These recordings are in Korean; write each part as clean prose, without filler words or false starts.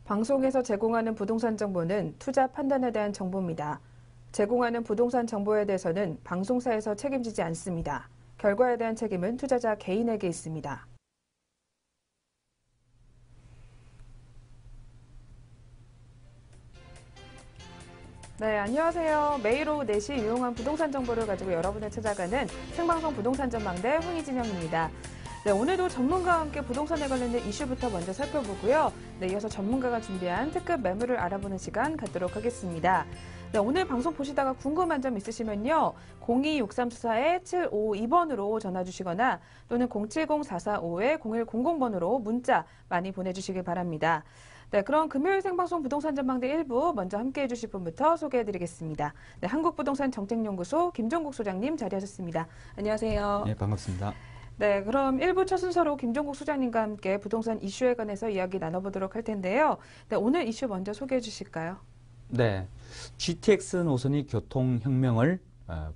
방송에서 제공하는 부동산 정보는 투자 판단에 대한 정보입니다. 제공하는 부동산 정보에 대해서는 방송사에서 책임지지 않습니다. 결과에 대한 책임은 투자자 개인에게 있습니다. 네, 안녕하세요. 매일 오후 4시 유용한 부동산 정보를 가지고 여러분을 찾아가는 생방송 부동산 전망대 홍희진영입니다. 네, 오늘도 전문가와 함께 부동산에 관련된 이슈부터 먼저 살펴보고요. 네, 이어서 전문가가 준비한 특급 매물을 알아보는 시간 갖도록 하겠습니다. 네, 오늘 방송 보시다가 궁금한 점 있으시면요. 0263-7452번으로 전화 주시거나 또는 070-445-0100번으로 문자 많이 보내주시길 바랍니다. 네, 그럼 금요일 생방송 부동산 전망대 1부 먼저 함께해 주실 분부터 소개해드리겠습니다. 네, 한국부동산정책연구소 김종국 소장님 자리하셨습니다. 안녕하세요. 네, 반갑습니다. 네, 그럼 1부 첫 순서로 김종국 소장님과 함께 부동산 이슈에 관해서 이야기 나눠보도록 할 텐데요. 네, 오늘 이슈 먼저 소개해 주실까요? 네, GTX 노선이 교통혁명을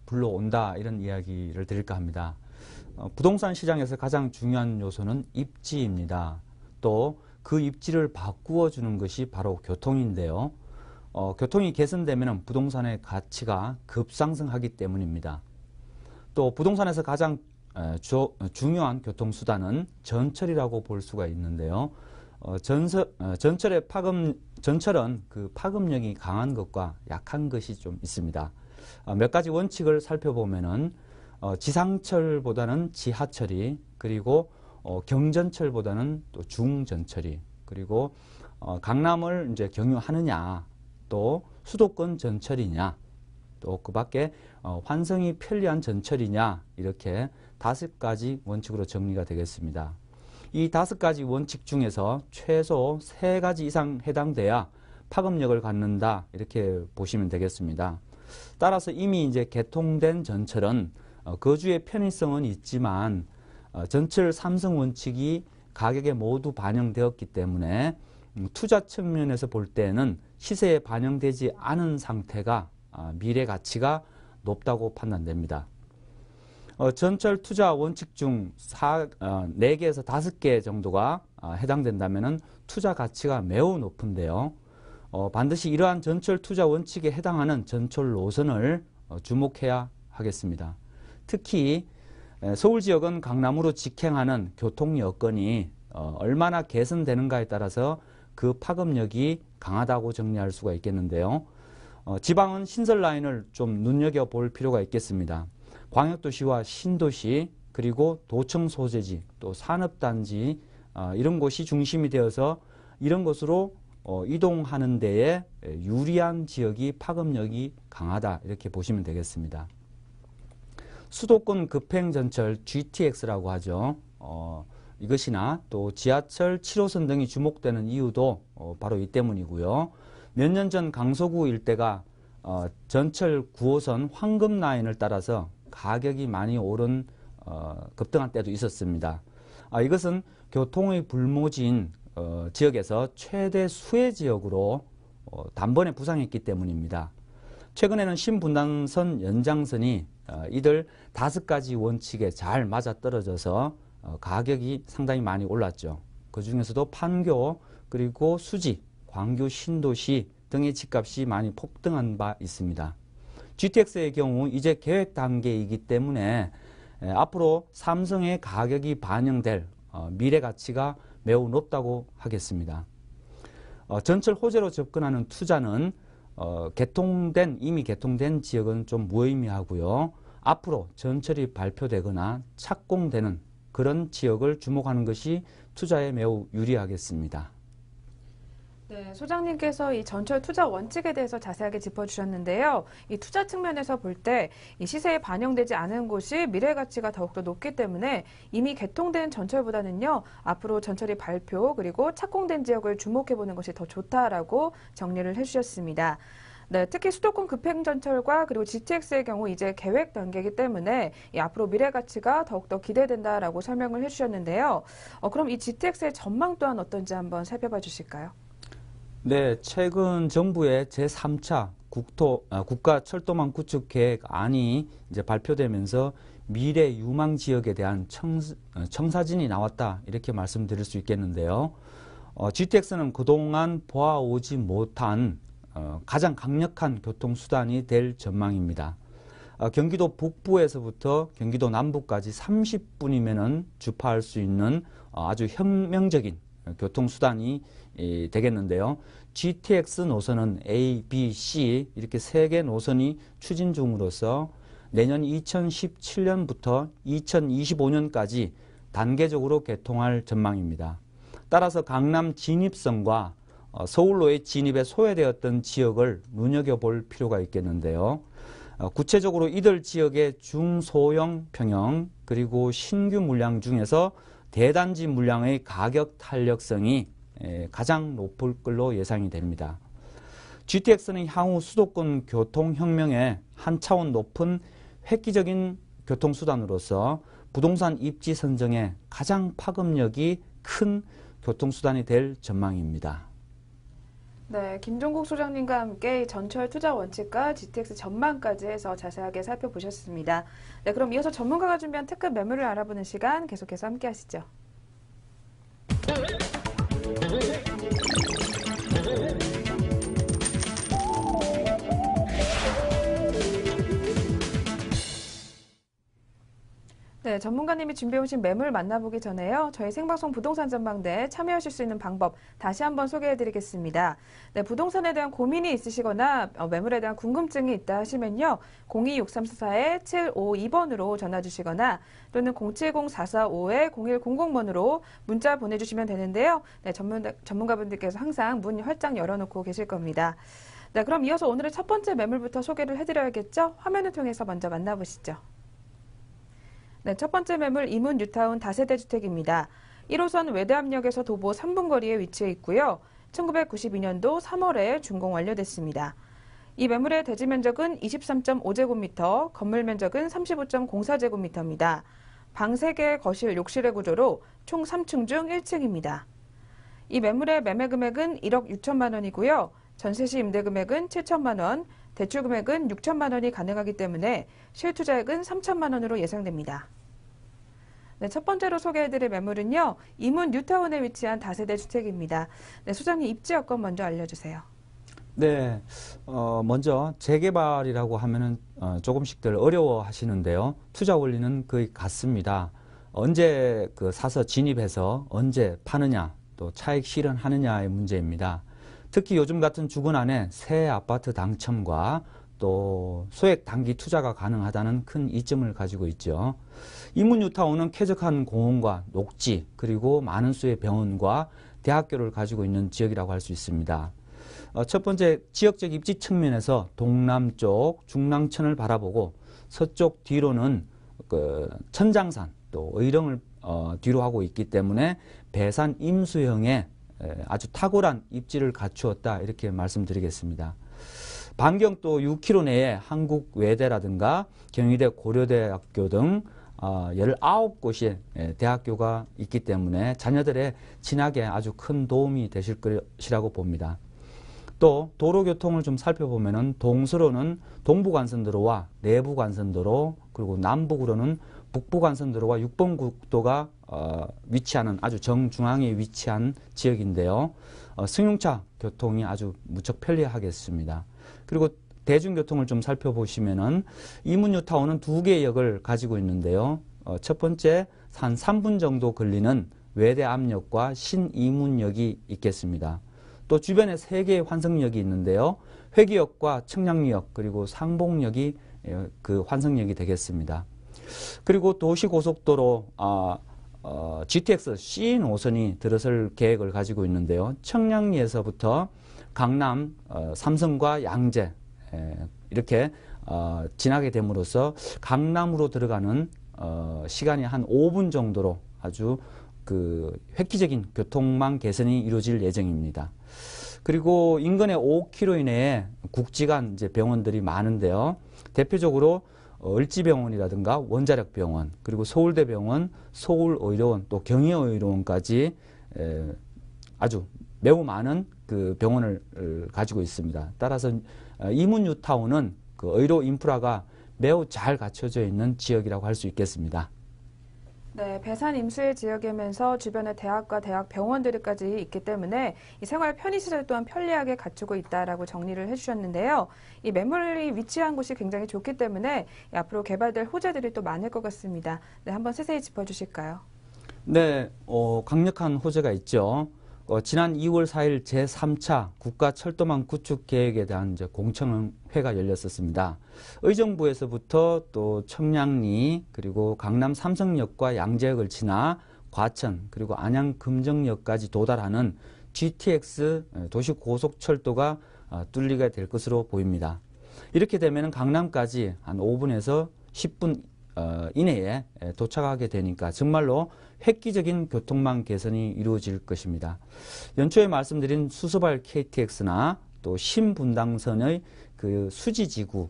불러온다 이런 이야기를 드릴까 합니다. 부동산 시장에서 가장 중요한 요소는 입지입니다. 또 그 입지를 바꾸어 주는 것이 바로 교통인데요. 교통이 개선되면 부동산의 가치가 급상승하기 때문입니다. 또 부동산에서 가장 중요한 교통수단은 전철이라고 볼 수가 있는데요. 전철은 그 파급력이 강한 것과 약한 것이 좀 있습니다. 몇 가지 원칙을 살펴보면은 지상철보다는 지하철이, 그리고 경전철보다는 또 중전철이, 그리고 강남을 이제 경유하느냐, 또 수도권 전철이냐, 또 그 밖에 환승이 편리한 전철이냐, 이렇게 5가지 원칙으로 정리가 되겠습니다. 이 5가지 원칙 중에서 최소 3가지 이상 해당돼야 파급력을 갖는다, 이렇게 보시면 되겠습니다. 따라서 이미 이제 개통된 전철은 거주의 편의성은 있지만 전철 3성 원칙이 가격에 모두 반영되었기 때문에 투자 측면에서 볼 때는 시세에 반영되지 않은 상태가 미래 가치가 높다고 판단됩니다. 전철 투자 원칙 중 4개에서 5개 정도가 해당된다면 투자 가치가 매우 높은데요. 반드시 이러한 전철 투자 원칙에 해당하는 전철 노선을 주목해야 하겠습니다. 특히 서울 지역은 강남으로 직행하는 교통 여건이 얼마나 개선되는가에 따라서 그 파급력이 강하다고 정리할 수가 있겠는데요. 지방은 신설 라인을 좀 눈여겨볼 필요가 있겠습니다. 광역도시와 신도시, 그리고 도청 소재지, 또 산업단지, 이런 곳이 중심이 되어서 이런 곳으로 이동하는 데에 유리한 지역이 파급력이 강하다, 이렇게 보시면 되겠습니다. 수도권 급행전철 GTX라고 하죠. 이것이나 또 지하철 7호선 등이 주목되는 이유도 바로 이 때문이고요. 몇 년 전 강서구 일대가 전철 9호선 황금 라인을 따라서 가격이 많이 오른 급등한 때도 있었습니다. 이것은 교통의 불모지인 지역에서 최대 수혜 지역으로 단번에 부상했기 때문입니다. 최근에는 신분당선 연장선이 이들 5가지 원칙에 잘 맞아떨어져서 가격이 상당히 많이 올랐죠. 그 중에서도 판교, 그리고 수지, 광교, 신도시 등의 집값이 많이 폭등한 바 있습니다. GTX의 경우 이제 계획 단계이기 때문에 앞으로 삼성의 가격이 반영될 미래 가치가 매우 높다고 하겠습니다. 전철 호재로 접근하는 투자는 이미 개통된 지역은 좀 무의미하고요. 앞으로 전철이 발표되거나 착공되는 그런 지역을 주목하는 것이 투자에 매우 유리하겠습니다. 네, 소장님께서 이 전철 투자 원칙에 대해서 자세하게 짚어주셨는데요. 이 투자 측면에서 볼 때 이 시세에 반영되지 않은 곳이 미래 가치가 더욱더 높기 때문에 이미 개통된 전철보다는요, 앞으로 전철이 발표 그리고 착공된 지역을 주목해보는 것이 더 좋다라고 정리를 해주셨습니다. 네, 특히 수도권 급행전철과 그리고 GTX의 경우 이제 계획 단계이기 때문에 이 앞으로 미래 가치가 더욱더 기대된다라고 설명을 해주셨는데요. 그럼 이 GTX의 전망 또한 어떤지 한번 살펴봐 주실까요? 네, 최근 정부의 제3차 국가 철도망 구축 계획안이 이제 발표되면서 미래 유망 지역에 대한 청사진이 나왔다, 이렇게 말씀드릴 수 있겠는데요. GTX는 그동안 보아오지 못한 가장 강력한 교통수단이 될 전망입니다. 경기도 북부에서부터 경기도 남부까지 30분이면 주파할 수 있는 아주 혁명적인 교통수단이 되겠는데요. GTX 노선은 A, B, C 이렇게 3개 노선이 추진 중으로서 내년 2017년부터 2025년까지 단계적으로 개통할 전망입니다. 따라서 강남 진입선과 서울로의 진입에 소외되었던 지역을 눈여겨볼 필요가 있겠는데요. 구체적으로 이들 지역의 중소형 평형 그리고 신규 물량 중에서 대단지 물량의 가격 탄력성이 가장 높을 걸로 예상이 됩니다. GTX는 향후 수도권 교통혁명에 한 차원 높은 획기적인 교통수단으로서 부동산 입지 선정에 가장 파급력이 큰 교통수단이 될 전망입니다. 네, 김종국 소장님과 함께 전철 투자 원칙과 GTX 전망까지 해서 자세하게 살펴보셨습니다. 네, 그럼 이어서 전문가가 준비한 특급 매물을 알아보는 시간 계속해서 함께 하시죠. 네, 전문가님이 준비해 오신 매물 만나보기 전에요. 저희 생방송 부동산 전망대에 참여하실 수 있는 방법 다시 한번 소개해 드리겠습니다. 네, 부동산에 대한 고민이 있으시거나 매물에 대한 궁금증이 있다 하시면요. 026344-752번으로 전화 주시거나 또는 070-445-0100번으로 문자 보내주시면 되는데요. 네, 전문가분들께서 항상 문 활짝 열어놓고 계실 겁니다. 네, 그럼 이어서 오늘의 첫 번째 매물부터 소개를 해드려야겠죠? 화면을 통해서 먼저 만나보시죠. 네, 첫 번째 매물 이문 뉴타운 다세대 주택입니다. 1호선 외대암역에서 도보 3분 거리에 위치해 있고요. 1992년도 3월에 준공 완료됐습니다. 이 매물의 대지 면적은 23.5제곱미터, 건물 면적은 35.04제곱미터입니다. 방 3개, 거실, 욕실의 구조로 총 3층 중 1층입니다. 이 매물의 매매 금액은 1억 6천만 원이고요. 전세 시 임대 금액은 7천만 원, 대출 금액은 6천만 원이 가능하기 때문에 실투자액은 3천만 원으로 예상됩니다. 네, 첫 번째로 소개해드릴 매물은요. 이문 뉴타운에 위치한 다세대 주택입니다. 네, 소장님 입지 여건 먼저 알려주세요. 네, 먼저 재개발이라고 하면은 조금씩들 어려워하시는데요. 투자 원리는 거의 같습니다. 언제 사서 진입해서 언제 파느냐, 또 차익 실현하느냐의 문제입니다. 특히 요즘 같은 주거난에 새 아파트 당첨과 또 소액 단기 투자가 가능하다는 큰 이점을 가지고 있죠. 이문 뉴타운은 쾌적한 공원과 녹지 그리고 많은 수의 병원과 대학교를 가지고 있는 지역이라고 할 수 있습니다. 첫 번째 지역적 입지 측면에서 동남쪽 중랑천을 바라보고 서쪽 뒤로는 천장산 또 의령을 뒤로 하고 있기 때문에 배산 임수형의 아주 탁월한 입지를 갖추었다 이렇게 말씀드리겠습니다. 반경 또 6km 내에 한국외대라든가 경희대 고려대학교 등 19곳의 대학교가 있기 때문에 자녀들의 진학에 아주 큰 도움이 되실 것이라고 봅니다. 또 도로교통을 좀 살펴보면은 동서로는 동부간선도로와 내부간선도로 그리고 남북으로는 북부간선도로와 6번 국도가 위치하는 아주 정중앙에 위치한 지역인데요. 승용차 교통이 아주 무척 편리하겠습니다. 그리고 대중교통을 좀 살펴보시면은 이문 뉴타운은 2개의 역을 가지고 있는데요. 첫 번째 한 3분 정도 걸리는 외대암역과 신이문역이 있겠습니다. 또 주변에 3개의 환승역이 있는데요. 회기역과 청량리역 그리고 상봉역이 그 환승역이 되겠습니다. 그리고 도시고속도로 GTX C 노선이 들어설 계획을 가지고 있는데요. 청량리에서부터 강남, 삼성과 양재 이렇게 지나게 됨으로써 강남으로 들어가는 시간이 한 5분 정도로 아주 획기적인 교통망 개선이 이루어질 예정입니다. 그리고 인근의 5km 이내에 국지간 병원들이 많은데요. 대표적으로 을지병원이라든가 원자력병원, 그리고 서울대병원, 서울의료원, 또 경희의료원까지 아주 매우 많은 병원을 가지고 있습니다. 따라서 이문 뉴타운은 의료 인프라가 매우 잘 갖춰져 있는 지역이라고 할 수 있겠습니다. 네, 배산 임수의 지역이면서 주변에 대학과 대학 병원들까지 있기 때문에 이 생활 편의시설 또한 편리하게 갖추고 있다라고 정리를 해주셨는데요. 이 매물이 위치한 곳이 굉장히 좋기 때문에 앞으로 개발될 호재들이 또 많을 것 같습니다. 네, 한번 세세히 짚어주실까요? 네, 강력한 호재가 있죠. 지난 2월 4일 제3차 국가철도망 구축 계획에 대한 이제 공청회가 열렸었습니다. 의정부에서부터 또 청량리 그리고 강남 삼성역과 양재역을 지나 과천 그리고 안양 금정역까지 도달하는 GTX 도시고속철도가 뚫리게 될 것으로 보입니다. 이렇게 되면 강남까지 한 5분에서 10분 이내에 도착하게 되니까 정말로 획기적인 교통망 개선이 이루어질 것입니다. 연초에 말씀드린 수서발 KTX나 또 신분당선의 그 수지지구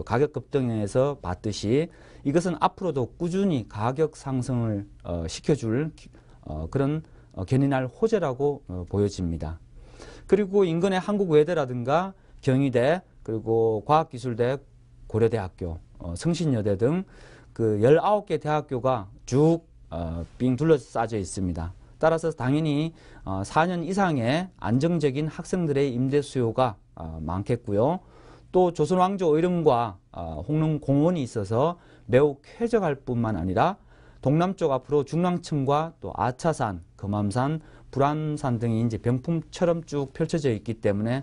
가격 급등에서 봤듯이 이것은 앞으로도 꾸준히 가격 상승을 시켜줄 그런 견인할 호재라고 보여집니다. 그리고 인근의 한국외대라든가 경희대 그리고 과학기술대 고려대학교 성신여대 등 그 19개 대학교가 쭉 빙 둘러싸져 있습니다. 따라서 당연히 4년 이상의 안정적인 학생들의 임대 수요가 많겠고요. 또 조선왕조 의릉과 홍릉공원이 있어서 매우 쾌적할 뿐만 아니라 동남쪽 앞으로 중랑천과 또 아차산, 금암산, 불안산 등이 이제 병풍처럼 쭉 펼쳐져 있기 때문에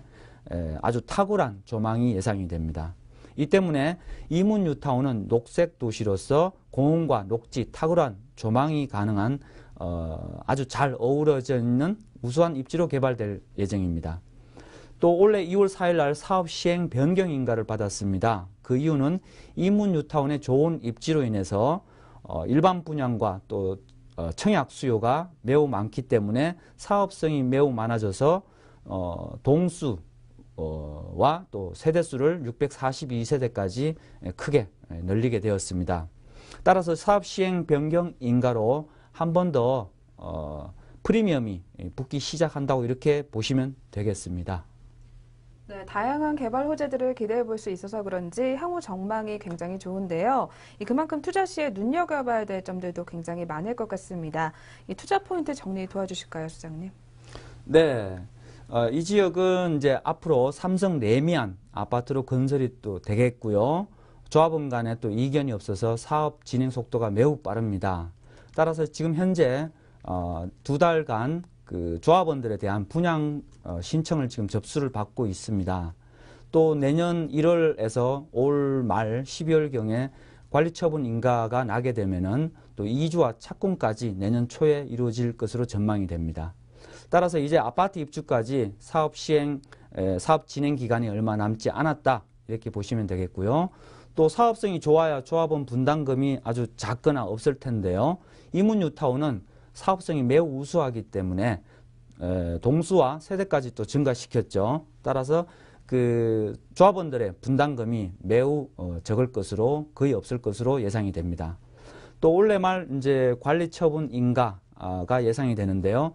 아주 탁월한 조망이 예상이 됩니다. 이 때문에 이문 뉴타운은 녹색 도시로서 공원과 녹지, 탁월한 조망이 가능한 아주 잘 어우러져 있는 우수한 입지로 개발될 예정입니다. 또 올해 2월 4일 날 사업 시행 변경 인가를 받았습니다. 그 이유는 이문 뉴타운의 좋은 입지로 인해서 일반 분양과 또 청약 수요가 매우 많기 때문에 사업성이 매우 많아져서 동수 와 또 세대수를 642세대까지 크게 늘리게 되었습니다. 따라서 사업 시행 변경 인가로 한 번 더 프리미엄이 붙기 시작한다고 이렇게 보시면 되겠습니다. 네, 다양한 개발 호재들을 기대해 볼 수 있어서 그런지 향후 전망이 굉장히 좋은데요. 그만큼 투자 시에 눈여겨봐야 될 점들도 굉장히 많을 것 같습니다. 이 투자 포인트 정리 도와주실까요, 수장님? 네. 이 지역은 이제 앞으로 삼성 레미안 아파트로 건설이 또 되겠고요. 조합원 간에 또 이견이 없어서 사업 진행 속도가 매우 빠릅니다. 따라서 지금 현재 2달간 그 조합원들에 대한 분양 신청을 지금 접수를 받고 있습니다. 또 내년 1월에서 올 말 12월경에 관리처분 인가가 나게 되면은 또 이주와 착공까지 내년 초에 이루어질 것으로 전망이 됩니다. 따라서 이제 아파트 입주까지 사업 진행 기간이 얼마 남지 않았다 이렇게 보시면 되겠고요. 또 사업성이 좋아야 조합원 분담금이 아주 작거나 없을 텐데요. 이문 뉴타운은 사업성이 매우 우수하기 때문에 동수와 세대까지 또 증가시켰죠. 따라서 그 조합원들의 분담금이 매우 적을 것으로 거의 없을 것으로 예상이 됩니다. 또 올해 말 이제 관리처분 인가가 예상이 되는데요.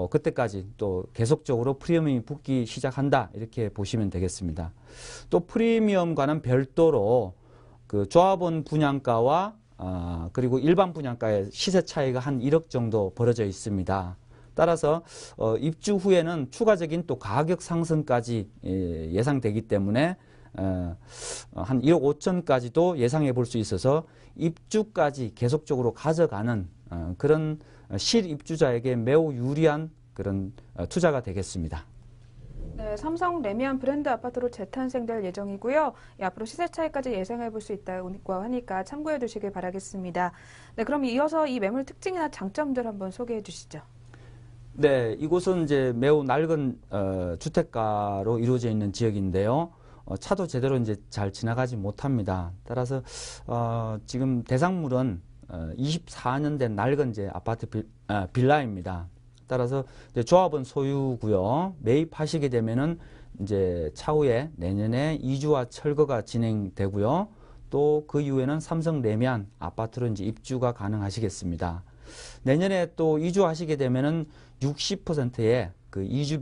그때까지 또 계속적으로 프리미엄이 붙기 시작한다 이렇게 보시면 되겠습니다. 또 프리미엄과는 별도로 그 조합원 분양가와 그리고 일반 분양가의 시세 차이가 한 1억 정도 벌어져 있습니다. 따라서 입주 후에는 추가적인 또 가격 상승까지 예상되기 때문에 한 1억 5천까지도 예상해 볼 수 있어서 입주까지 계속적으로 가져가는 그런 실입주자에게 매우 유리한 그런 투자가 되겠습니다. 네, 삼성 레미안 브랜드 아파트로 재탄생될 예정이고요. 앞으로 시세 차이까지 예상해 볼 수 있다고 하니까 참고해 두시길 바라겠습니다. 네, 그럼 이어서 이 매물 특징이나 장점들 한번 소개해 주시죠. 네, 이곳은 이제 매우 낡은 주택가로 이루어져 있는 지역인데요. 차도 제대로 이제 잘 지나가지 못합니다. 따라서 지금 대상물은 24년 된 낡은 이제 아파트 빌라입니다. 따라서 이제 조합원 소유고요. 매입하시게 되면은 이제 차후에 내년에 이주와 철거가 진행되고요. 또 그 이후에는 삼성 레미안 아파트로 이제 입주가 가능하시겠습니다. 내년에 또 이주하시게 되면은 60%의 그 이주비